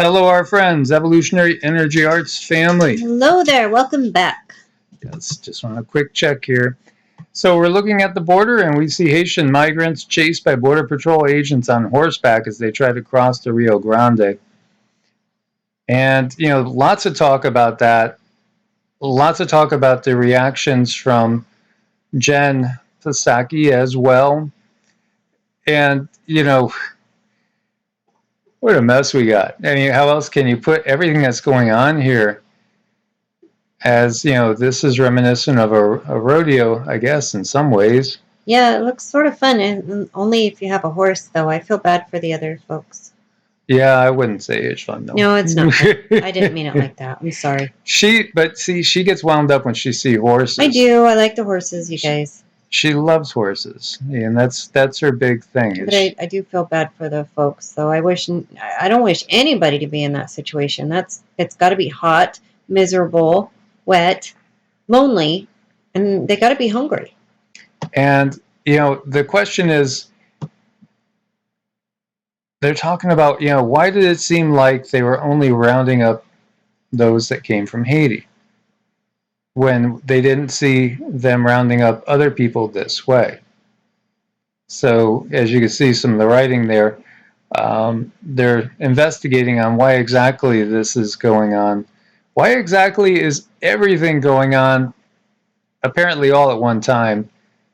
Hello, our friends, Evolutionary Energy Arts family. Hello there, welcome back. Yes, just want a quick check here. So we're looking at the border and we see Haitian migrants chased by Border Patrol agents on horseback as they try to cross the Rio Grande. And, lots of talk about that. Lots of talk about the reactions from Jen Psaki as well. And, what a mess we got. I mean, how else can you put everything that's going on here? As, this is reminiscent of a rodeo, I guess, in some ways. Yeah, it looks sort of fun, and only if you have a horse, though. I feel bad for the other folks. Yeah, I wouldn't say it's fun, though. No, it's not fun. I didn't mean it like that. I'm sorry. She gets wound up when she sees horses. I do. I like the horses, you guys. She loves horses, and that's her big thing. But I do feel bad for the folks, though. I don't wish anybody to be in that situation. It's got to be hot, miserable, wet, lonely, and they got to be hungry. And the question is, they're talking about why did it seem like they were only rounding up those that came from Haiti when they didn't see them rounding up other people this way? So as you can see some of the writing there, they're investigating on why exactly this is going on. Why exactly is everything going on apparently all at one time?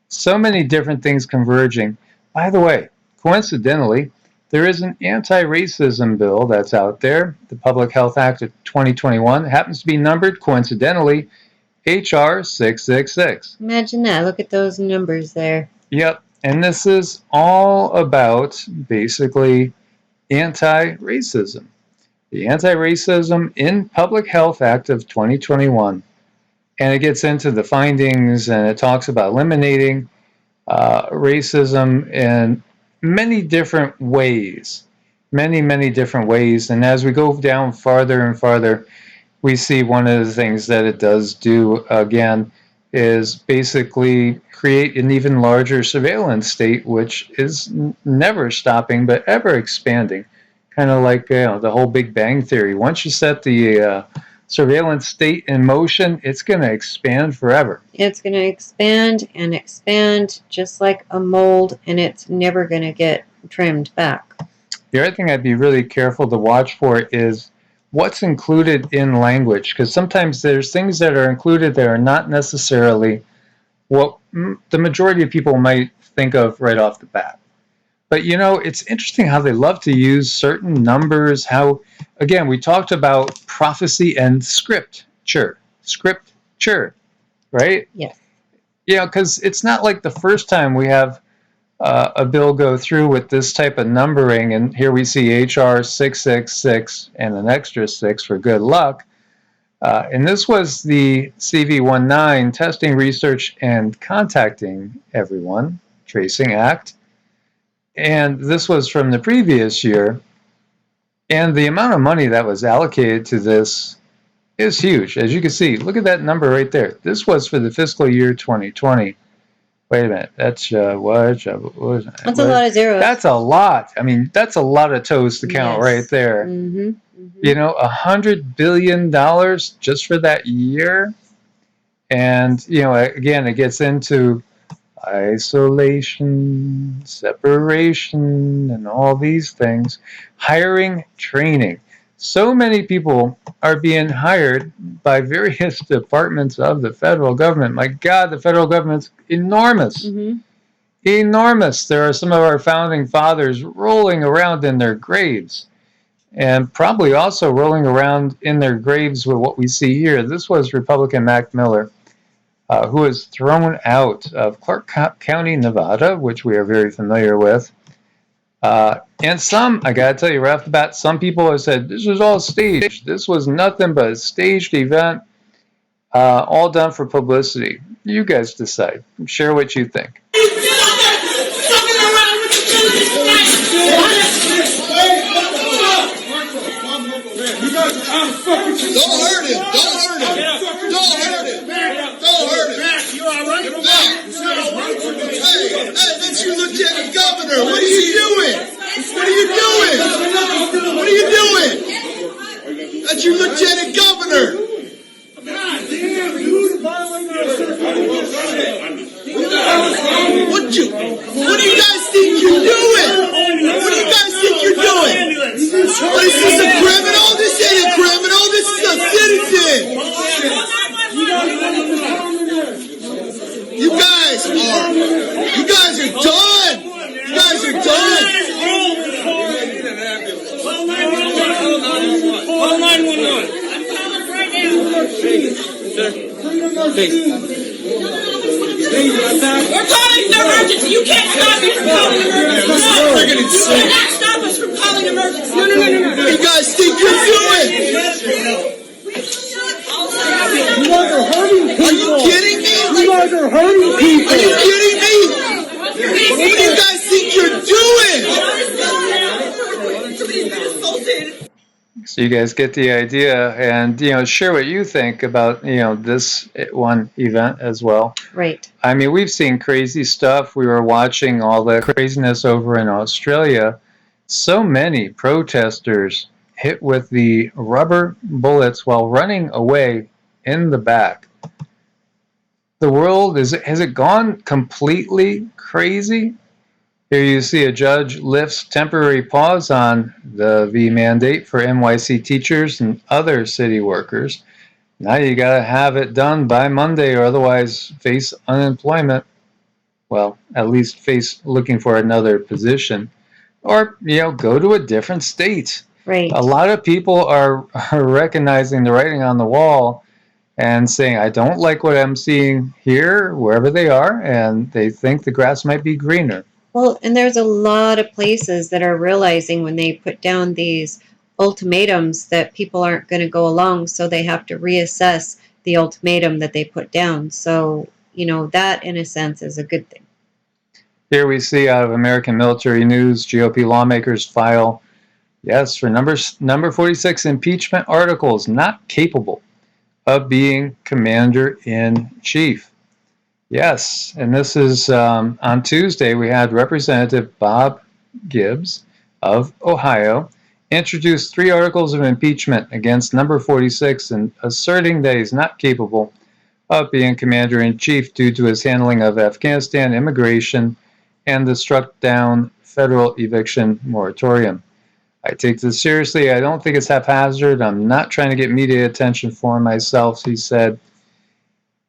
So many different things converging. By the way, coincidentally, there is an anti-racism bill that's out there. The Public Health Act of 2021 happens to be numbered, coincidentally, HR 666. Imagine that. Look at those numbers there. Yep. And this is all about basically anti-racism. The Anti-Racism in Public Health Act of 2021. And it gets into the findings and it talks about eliminating racism in many different ways. Many different ways. And as we go down farther and farther, we see one of the things that it does do, again, is basically create an even larger surveillance state, which is never stopping but ever expanding. Kind of like the whole Big Bang Theory. Once you set the surveillance state in motion, it's going to expand forever. It's going to expand and expand just like a mold, and it's never going to get trimmed back. The other thing I'd be really careful to watch for is what's included in language, because sometimes there's things that are included that are not necessarily what the majority of people might think of right off the bat. But it's interesting how they love to use certain numbers. How, again, we talked about prophecy and scripture, right? Yes. Because it's not like the first time we have a bill go through with this type of numbering, and here we see HR 666 and an extra 6 for good luck. And this was the CV19 Testing, Research, and Contacting Everyone Tracing Act. And this was from the previous year. And the amount of money that was allocated to this is huge. As you can see, look at that number right there. This was for the fiscal year 2020. Wait a minute. That's what? That's a lot of zeros. That's a lot. I mean, that's a lot of toes to count right there. Mm-hmm. $100 billion just for that year. And, again, it gets into isolation, separation, and all these things. Hiring, training. So many people are being hired by various departments of the federal government. My God, the federal government's enormous. Mm-hmm. Enormous. There are some of our founding fathers rolling around in their graves, and probably also rolling around in their graves with what we see here. This was Republican Mac Miller, who was thrown out of Clark County, Nevada, which we are very familiar with. And some, I got to tell you right off the bat, some people have said, this was all staged. This was nothing but a staged event, all done for publicity. You guys decide. Share what you think. Don't hurt him. Don't hurt him. Don't hurt him. Don't hurt him. You all right? Hey, that's your lieutenant governor. What are you doing? What are you doing? What are you doing? Sir, please. We're calling an emergency. You can't stop me from calling an emergency. No, you cannot stop us from calling emergency. No. You guys think you're doing? You guys are hurting people. Are you kidding me? You guys are hurting people. Are you kidding me? What do you guys think you're doing? So you guys get the idea, and share what you think about this one event as well. Right. I mean, we've seen crazy stuff. We were watching all the craziness over in Australia. So many protesters hit with the rubber bullets while running away in the back. The world has it gone completely crazy? Here you see a judge lifts temporary pause on the V mandate for NYC teachers and other city workers. Now you got to have it done by Monday or otherwise face unemployment. Well, at least face looking for another position. Or, go to a different state. Right. A lot of people are recognizing the writing on the wall and saying, I don't like what I'm seeing here, wherever they are, and they think the grass might be greener. Well, and there's a lot of places that are realizing when they put down these ultimatums that people aren't going to go along, so they have to reassess the ultimatum that they put down. So, that in a sense is a good thing. Here we see out of American Military News, GOP lawmakers file, yes, for number 46 impeachment articles not capable of being commander-in-chief. Yes, and this is on Tuesday. We had Representative Bob Gibbs of Ohio introduce 3 articles of impeachment against number 46 and asserting that he's not capable of being commander-in-chief due to his handling of Afghanistan immigration and the struck-down federal eviction moratorium. I take this seriously. I don't think it's haphazard. I'm not trying to get media attention for myself, he said.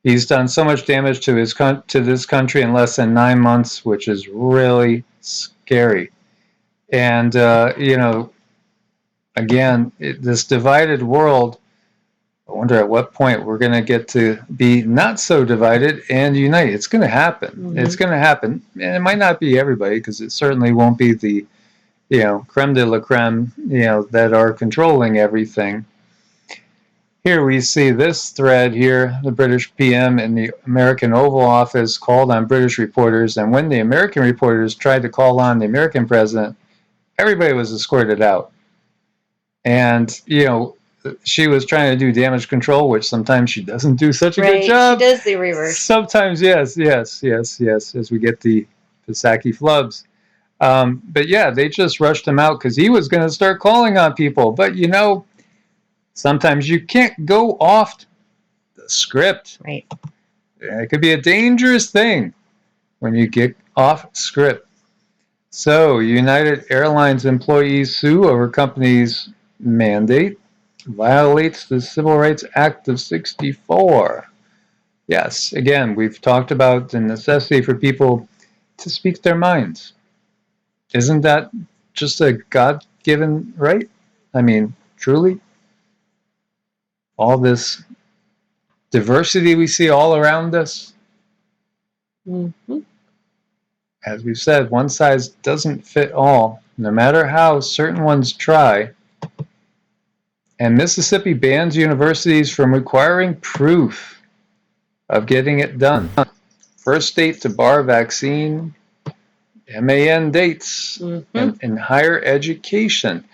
He's done so much damage to this country in less than 9 months, which is really scary. And, again, this divided world, I wonder at what point we're going to get to be not so divided and unite. It's going to happen. Mm-hmm. It's going to happen. And it might not be everybody, because it certainly won't be the, creme de la creme, that are controlling everything. Here we see this thread here. The British PM in the American Oval Office called on British reporters, and when the American reporters tried to call on the American president, everybody was escorted out. And, she was trying to do damage control, which sometimes she doesn't do such a good job. She does the reverse. Sometimes, yes, as we get the Pisaki flubs. But yeah, they just rushed him out because he was going to start calling on people. But, sometimes you can't go off the script. Right. It could be a dangerous thing when you get off script. So, United Airlines employees sue over company's mandate violates the Civil Rights Act of '64. Yes, again, we've talked about the necessity for people to speak their minds. Isn't that just a God-given right? I mean, truly? All this diversity we see all around us. Mm-hmm. As we've said, one size doesn't fit all, no matter how certain ones try. And Mississippi bans universities from requiring proof of getting it done. First state to bar vaccine MAN dates in higher education.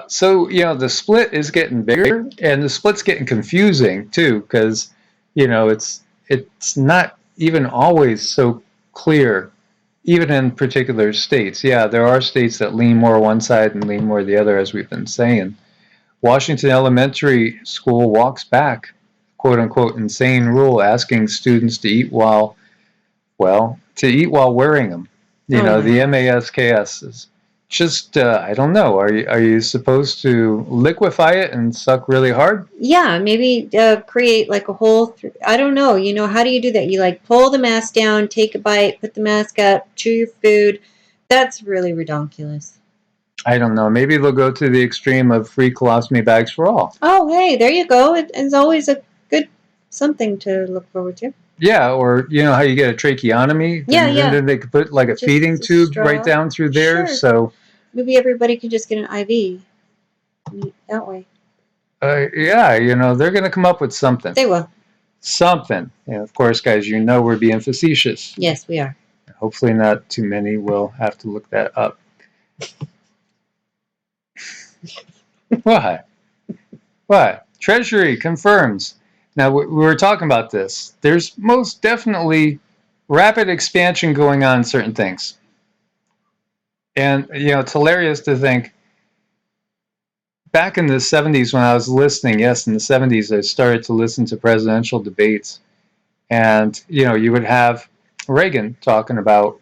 So, the split is getting bigger, and the split's getting confusing too, because, it's not even always so clear, even in particular states. Yeah, there are states that lean more one side and lean more the other, as we've been saying. Washington Elementary School walks back, quote-unquote, insane rule asking students to eat while wearing them. The MASKS is just, I don't know. Are you supposed to liquefy it and suck really hard? Yeah, maybe create like a hole. I don't know. How do you do that? You pull the mask down, take a bite, put the mask up, chew your food. That's really redonkulous. I don't know. Maybe they'll go to the extreme of free colostomy bags for all. Oh, hey, there you go. It's always a good something to look forward to. Yeah, or you know how you get a tracheotomy? Yeah, and yeah. then they could put like a Just feeding a tube straw. right down through there. Sure. So Maybe everybody could just get an IV that way. yeah, you know, they're going to come up with something. They will. Something. And of course, guys, you know we're being facetious. Yes, we are. Hopefully not too many will have to look that up. What? What? Treasury confirms. Now, we were talking about this. There's most definitely rapid expansion going on in certain things. And, you know, it's hilarious to think back in the 70s when I was listening, yes, in the 70s, I started to listen to presidential debates. And, you know, you would have Reagan talking about,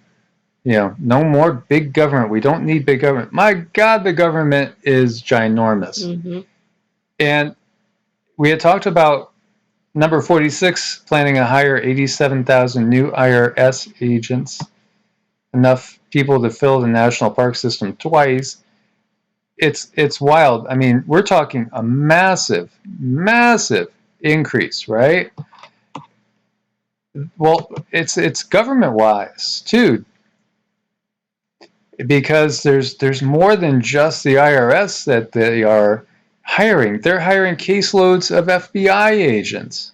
you know, no more big government. We don't need big government. My God, the government is ginormous. Mm-hmm. And we had talked about number 46 planning to hire 87,000 new IRS agents, enough people to fill the national park system twice. It's wild. I mean, we're talking a massive increase, right? Well, it's government wise too, because there's more than just the IRS that they are hiring. They're hiring caseloads of FBI agents.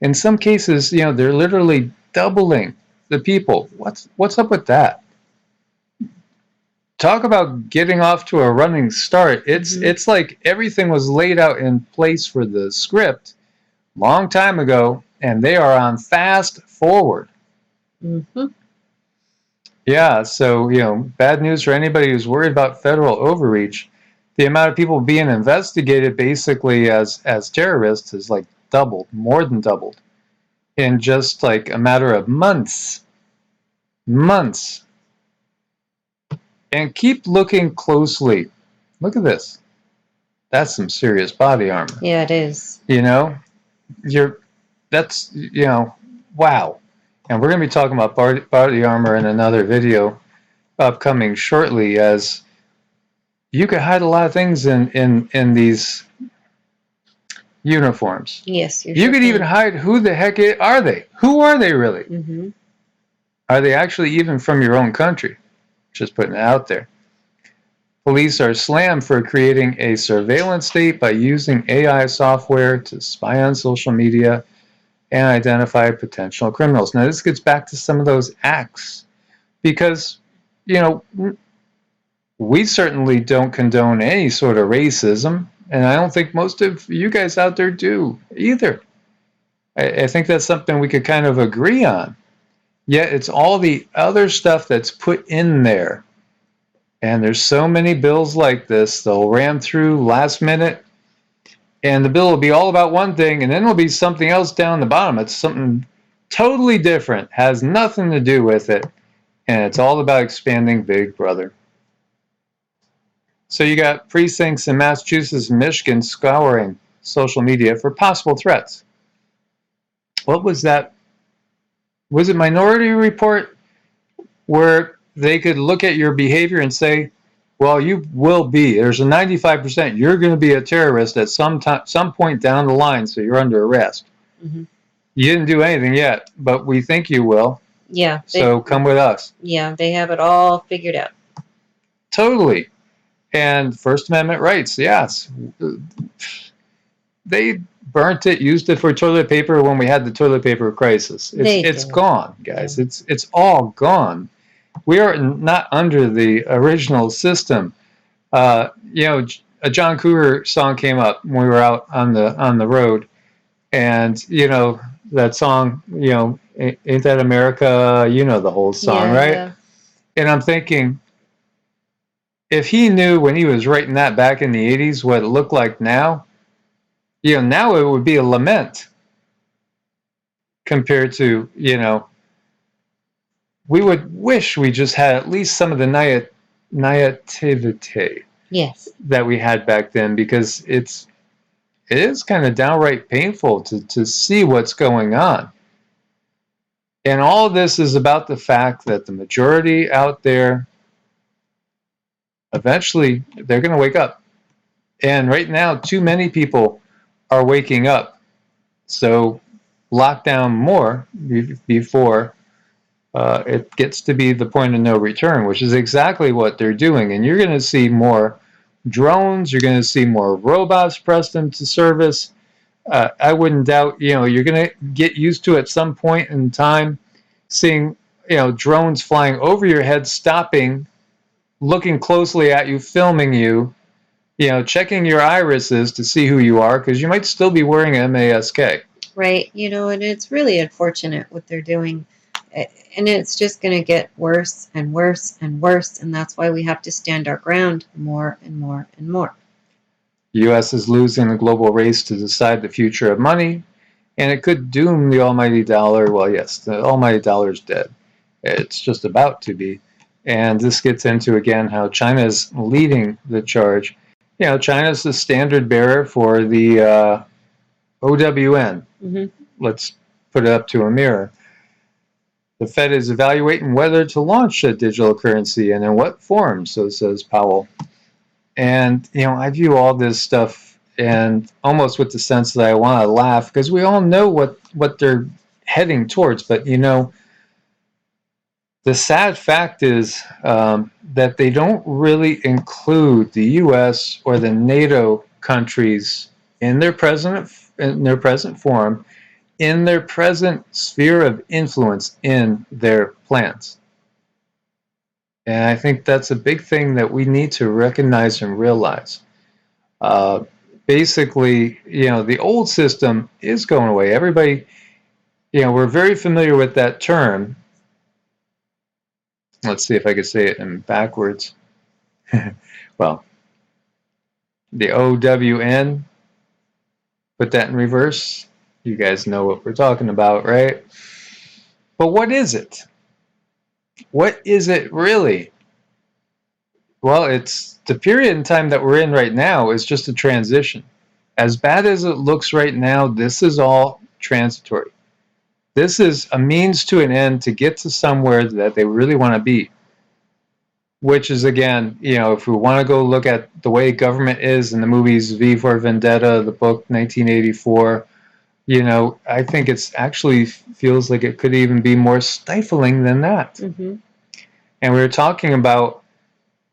In some cases, you know, they're literally doubling the people. What's up with that? Talk about getting off to a running start. It's like everything was laid out in place for the script long time ago, and they are on fast forward. Mm-hmm. Yeah, so, you know, bad news for anybody who's worried about federal overreach. The amount of people being investigated basically as terrorists is like doubled, more than doubled, in just like a matter of months. Months. And keep looking closely. Look at this. That's some serious body armor. Yeah, it is. You know, that's, you know, wow. And we're going to be talking about body armor in another video upcoming shortly, as you could hide a lot of things in these uniforms. Yes, You could even hide who the heck are they? Who are they really? Mm-hmm. Are they actually even from your own country? Just putting it out there. Police are slammed for creating a surveillance state by using AI software to spy on social media and identify potential criminals. Now, this gets back to some of those acts, because, you know, we certainly don't condone any sort of racism, and I don't think most of you guys out there do either. I think that's something we could kind of agree on. Yet it's all the other stuff that's put in there. And there's so many bills like this, they'll ram through last minute, and the bill will be all about one thing, and then there'll be something else down the bottom. It's something totally different, has nothing to do with it, and it's all about expanding Big Brother. So you got precincts in Massachusetts and Michigan scouring social media for possible threats. What was that? Was it Minority Report, where they could look at your behavior and say, well, you will be, there's a 95% you're going to be a terrorist at some point down the line, so you're under arrest. Mm-hmm. You didn't do anything yet, but we think you will. Yeah. So come with us. Yeah, they have it all figured out. Totally. And First Amendment rights, yes. They burnt it, used it for toilet paper when we had the toilet paper crisis. It's gone, guys. Yeah. It's all gone. We are not under the original system. You know, a John Cougar song came up when we were out on the road, and you know that song, you know, Ain't That America? You know the whole song, right? Yeah. And I'm thinking, if he knew when he was writing that back in the 80s what it looked like now, you know, now it would be a lament compared to, you know, we would wish we just had at least some of the naivety that we had back then, because it is kind of downright painful to see what's going on. And all of this is about the fact that the majority out there, eventually, they're going to wake up. And right now, too many people are waking up. So lock down more before it gets to be the point of no return, which is exactly what they're doing. And you're going to see more drones. You're going to see more robots pressed into service. I wouldn't doubt, you're going to get used to at some point in time seeing, drones flying over your head, stopping, looking closely at you, filming you, checking your irises to see who you are, because you might still be wearing a mask. Right. And it's really unfortunate what they're doing. And it's just going to get worse and worse and worse. And that's why we have to stand our ground more and more and more. The U.S. is losing the global race to decide the future of money, and it could doom the almighty dollar. Well, yes, the almighty dollar is dead. It's just about to be. And this gets into, again, how China is leading the charge. China is the standard bearer for the OWN. Mm-hmm. Let's put it up to a mirror. The Fed is evaluating whether to launch a digital currency and in what form, so says Powell. And, I view all this stuff and almost with the sense that I want to laugh, because we all know what they're heading towards. But, the sad fact is that they don't really include the U.S. or the NATO countries in their present form, in their present sphere of influence in their plans. And I think that's a big thing that we need to recognize and realize. Basically, the old system is going away. Everybody, we're very familiar with that term. Let's see if I can say it in backwards. Well, the OWN, put that in reverse. You guys know what we're talking about, right? But what is it? What is it really? Well, it's the period in time that we're in right now is just a transition. As bad as it looks right now, this is all transitory. This is a means to an end to get to somewhere that they really want to be. Which is, again, if we want to go look at the way government is in the movies V for Vendetta, the book 1984, I think it's actually feels like it could even be more stifling than that. Mm-hmm. And we were talking about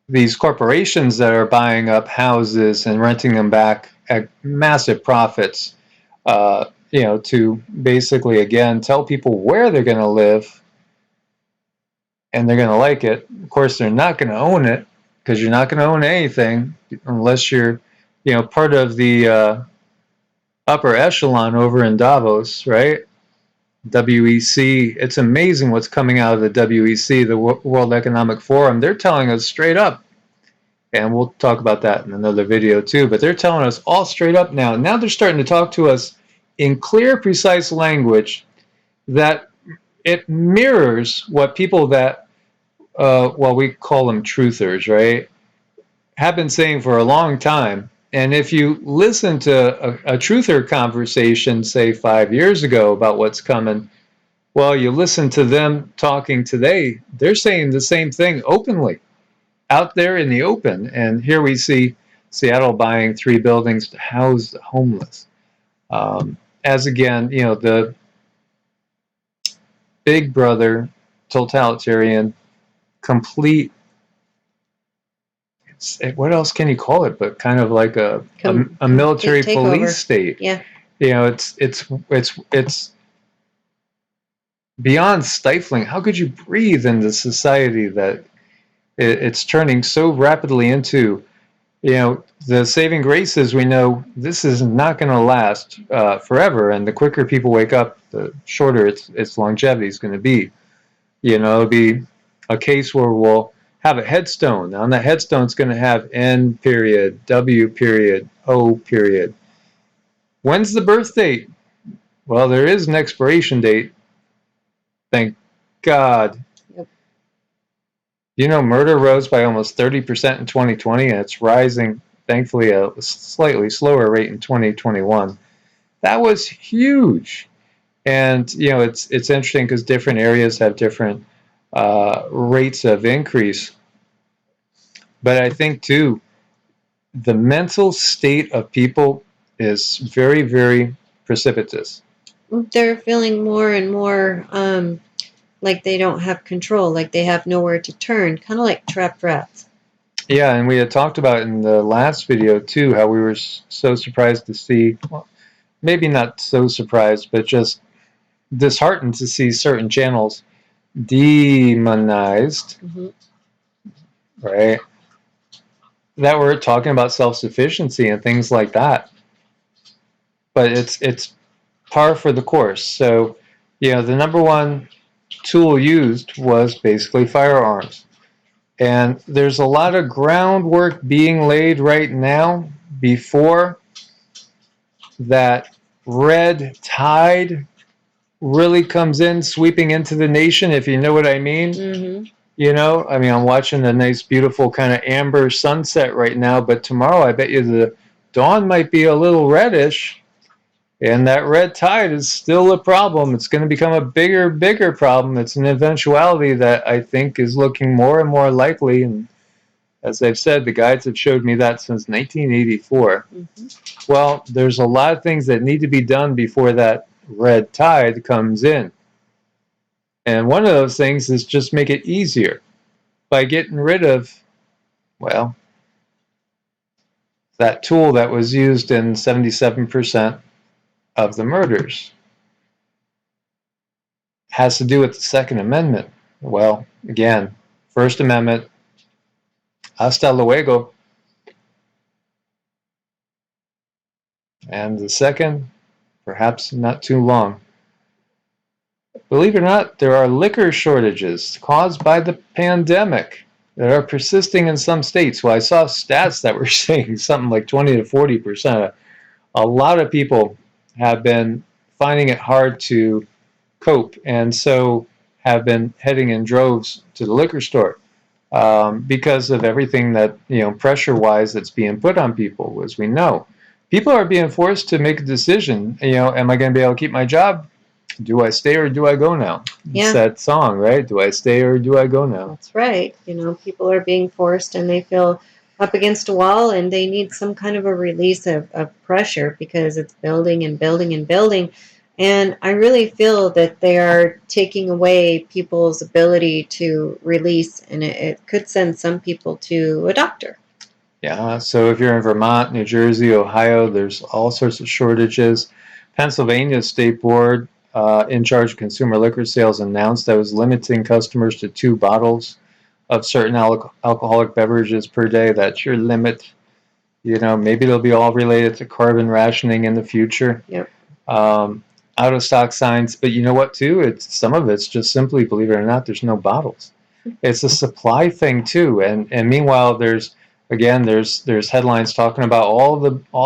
these corporations that are buying up houses and renting them back at massive profits, to basically, again, tell people where they're going to live and they're going to like it. Of course, they're not going to own it, because you're not going to own anything unless you're, part of the upper echelon over in Davos, right? WEC. It's amazing what's coming out of the WEC, the World Economic Forum. They're telling us straight up, and we'll talk about that in another video too, but they're telling us all straight up now. Now they're starting to talk to us in clear, precise language that it mirrors what people that, we call them truthers, right, have been saying for a long time. And if you listen to a truther conversation, say 5 years ago, about what's coming, well, you listen to them talking today, they're saying the same thing openly, out there in the open. And here we see Seattle buying 3 buildings to house the homeless. As again, the big brother, totalitarian, complete, what else can you call it but kind of like a military police state. Yeah. It's beyond stifling. How could you breathe in the society that it's turning so rapidly into? The saving grace is we know this is not going to last forever, and the quicker people wake up, the shorter its longevity is going to be. It'll be a case where we'll have a headstone. On the headstone, it's going to have N period, W period, O period. When's the birth date? Well, there is an expiration date. Thank God. Yep. Murder rose by almost 30% in 2020, and it's rising, thankfully, at a slightly slower rate in 2021. That was huge. And, it's interesting because different areas have different rates of increase. But I think, too, the mental state of people is very, very precipitous. They're feeling more and more like they don't have control, like they have nowhere to turn, kind of like trapped rats. Yeah, and we had talked about in the last video too how we were so surprised to see, well, maybe not so surprised, but just disheartened to see certain channels demonized, right? That were talking about self-sufficiency and things like that. But it's par for the course. So, the number one tool used was basically firearms. And there's a lot of groundwork being laid right now before that red tide really comes in, sweeping into the nation, if you know what I mean. I mean, I'm watching a nice, beautiful kind of amber sunset right now, but tomorrow I bet you the dawn might be a little reddish, and that red tide is still a problem. It's going to become a bigger problem. It's an eventuality that I think is looking more and more likely, and as I've said, the guides have showed me that since 1984. Well, there's a lot of things that need to be done before that red tide comes in. And one of those things is just make it easier by getting rid of, well, that tool that was used in 77% of the murders. Has to do with the Second Amendment. Well, again, First Amendment, hasta luego. And the second, perhaps not too long. Believe it or not, there are liquor shortages caused by the pandemic that are persisting in some states. Well, I saw stats that were saying something like 20 to 40%. A lot of people have been finding it hard to cope, and so have been heading in droves to the liquor store because of everything that, pressure-wise that's being put on people, as we know. People are being forced to make a decision. Am I going to be able to keep my job? Do I stay or do I go now? Yeah. It's that song, right? Do I stay or do I go now? That's right. People are being forced and they feel up against a wall and they need some kind of a release of pressure because it's building and building and building. And I really feel that they are taking away people's ability to release, and it could send some people to a doctor. Yeah, so if you're in Vermont, New Jersey, Ohio, there's all sorts of shortages. Pennsylvania State Board, in charge of consumer liquor sales, announced that it was limiting customers to 2 bottles of certain alcoholic beverages per day. That's your limit. Maybe they'll be all related to carbon rationing in the future. Yep. Out of stock signs, but you know what too? Some of it's just simply, believe it or not, there's no bottles. It's a supply thing too. And meanwhile, there's headlines talking about all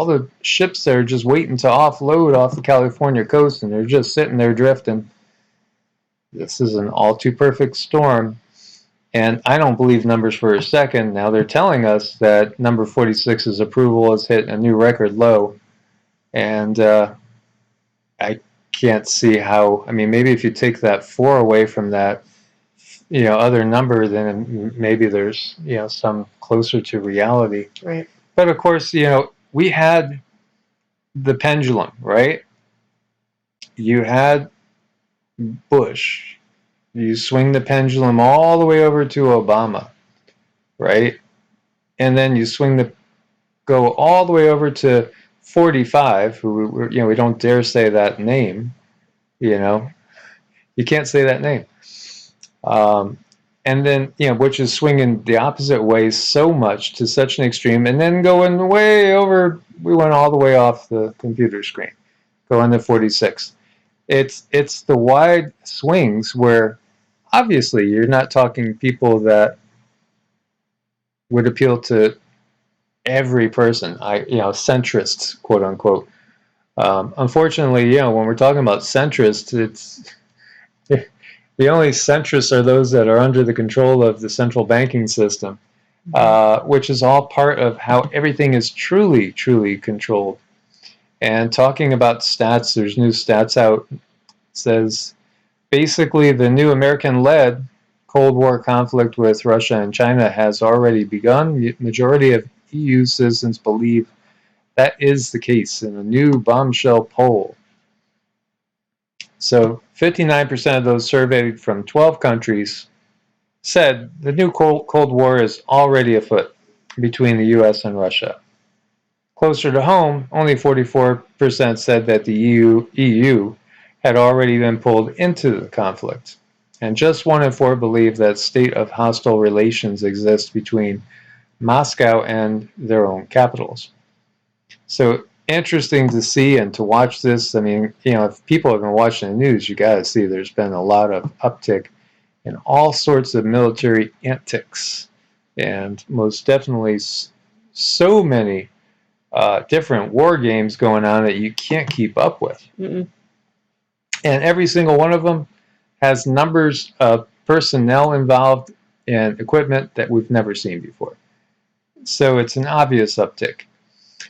the ships that are just waiting to offload off the California coast, and they're just sitting there drifting. This is an all too perfect storm. And I don't believe numbers for a second. Now they're telling us that number 46's approval has hit a new record low. And I can't see how, I mean, maybe if you take that 4 away from that, other number, then maybe there's, some closer to reality. Right. But of course, we had the pendulum, right? You had Bush. You swing the pendulum all the way over to Obama, right? And then you go all the way over to 45, who, we don't dare say that name, You can't say that name. And then, Bush is swinging the opposite way so much to such an extreme, and then going way over, we went all the way off the computer screen, going to 46. It's the wide swings where, obviously, you're not talking people that would appeal to every person, centrists, quote unquote. Unfortunately, when we're talking about centrists, it's the only centrists are those that are under the control of the central banking system, which is all part of how everything is truly, truly controlled. And talking about stats, there's new stats out. It says basically the new American-led Cold War conflict with Russia and China has already begun. The majority of EU citizens believe that is the case in a new bombshell poll. So 59% of those surveyed from 12 countries said the new Cold War is already afoot between the US and Russia. Closer to home, only 44% said that the EU had already been pulled into the conflict. And just 1 in 4 believe that state of hostile relations exists between Moscow and their own capitals. So interesting to see and to watch this. I mean, if people have been watching the news, you got to see there's been a lot of uptick in all sorts of military antics, and most definitely so many different war games going on that you can't keep up with. Mm-mm. And every single one of them has numbers of personnel involved and equipment that we've never seen before. So it's an obvious uptick.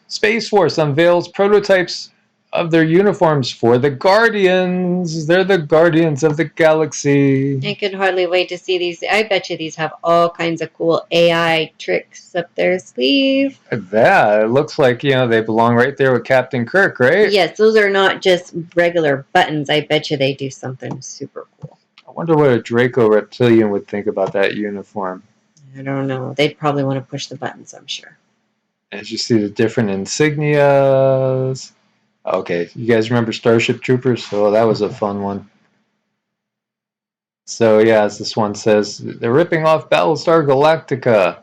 Space Force unveils prototypes of their uniforms for the Guardians. They're the Guardians of the Galaxy. I can hardly wait to see these. I bet you these have all kinds of cool AI tricks up their sleeve. Yeah, it looks like, they belong right there with Captain Kirk, right? Yes, those are not just regular buttons. I bet you they do something super cool. I wonder what a Draco reptilian would think about that uniform. I don't know. They'd probably want to push the buttons, I'm sure. As you see the different insignias. Okay, you guys remember Starship Troopers? Oh, that was a fun one. So yeah, as this one says, they're ripping off Battlestar Galactica.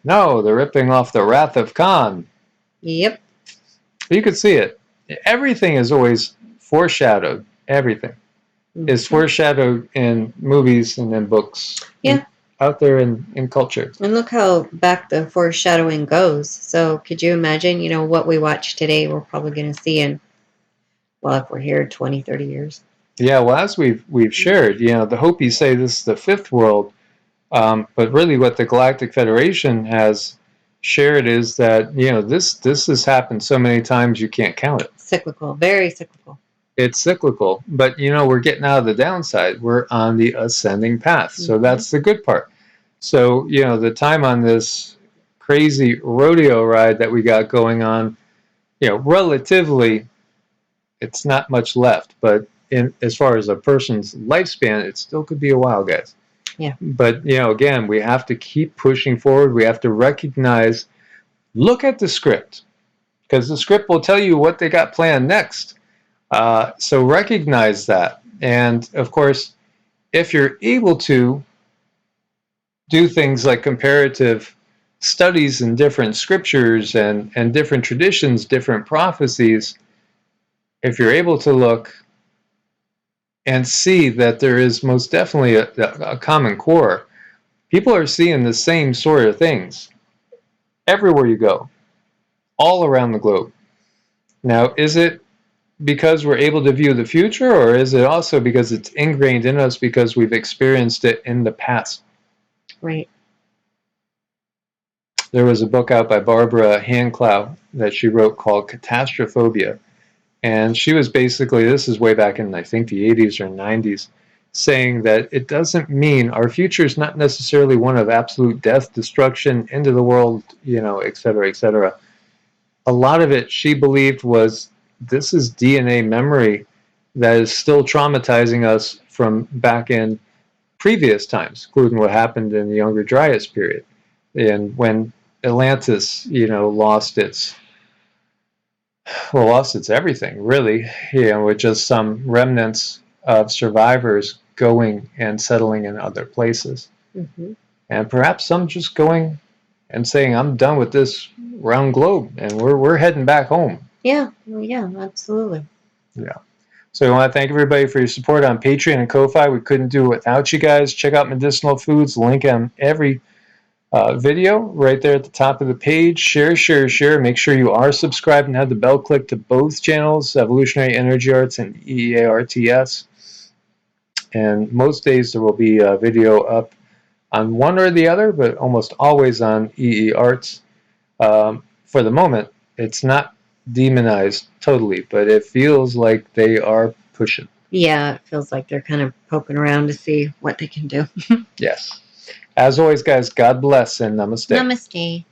No, they're ripping off the Wrath of Khan. Yep. You could see it. Everything is always foreshadowed. Everything is foreshadowed in movies and in books. Yeah. Out there in culture. And look how back the foreshadowing goes. So could you imagine, what we watch today, we're probably going to see in, well, if we're here 20, 30 years. Yeah, well, as we've shared, the Hopis say this is the fifth world, but really what the Galactic Federation has shared is that, this has happened so many times you can't count it. Cyclical, very cyclical. It's cyclical, but, we're getting out of the downside. We're on the ascending path, so that's the good part. So, the time on this crazy rodeo ride that we got going on, relatively, it's not much left, but as far as a person's lifespan, it still could be a while, guys. Yeah. But, again, we have to keep pushing forward. We have to recognize, look at the script, because the script will tell you what they got planned next. So recognize that. And, of course, if you're able to do things like comparative studies in different scriptures and different traditions, different prophecies, if you're able to look and see that there is most definitely a common core, people are seeing the same sort of things everywhere you go, all around the globe. Now, is it because we're able to view the future, or is it also because it's ingrained in us because we've experienced it in the past? Right. There was a book out by Barbara Handclough that she wrote called Catastrophobia. And she was basically, this is way back in, I think, the 80s or 90s, saying that it doesn't mean our future is not necessarily one of absolute death, destruction, end of the world, et cetera, et cetera. A lot of it, she believed, was this is DNA memory that is still traumatizing us from back in previous times, including what happened in the Younger Dryas period, and when Atlantis, lost its everything, really, with just some remnants of survivors going and settling in other places, and perhaps some just going and saying, "I'm done with this round globe, and we're heading back home." Yeah, absolutely. Yeah. So I want to thank everybody for your support on Patreon and Ko-Fi. We couldn't do it without you guys. Check out Medicinal Foods. Link on every video right there at the top of the page. Share. Make sure you are subscribed and have the bell clicked to both channels, Evolutionary Energy Arts and EEARTS. And most days there will be a video up on one or the other, but almost always on EEARTS. For the moment, it's not demonized totally, but it feels like they are pushing. Yeah, it feels like they're kind of poking around to see what they can do. Yes. As always, guys, God bless and namaste. Namaste.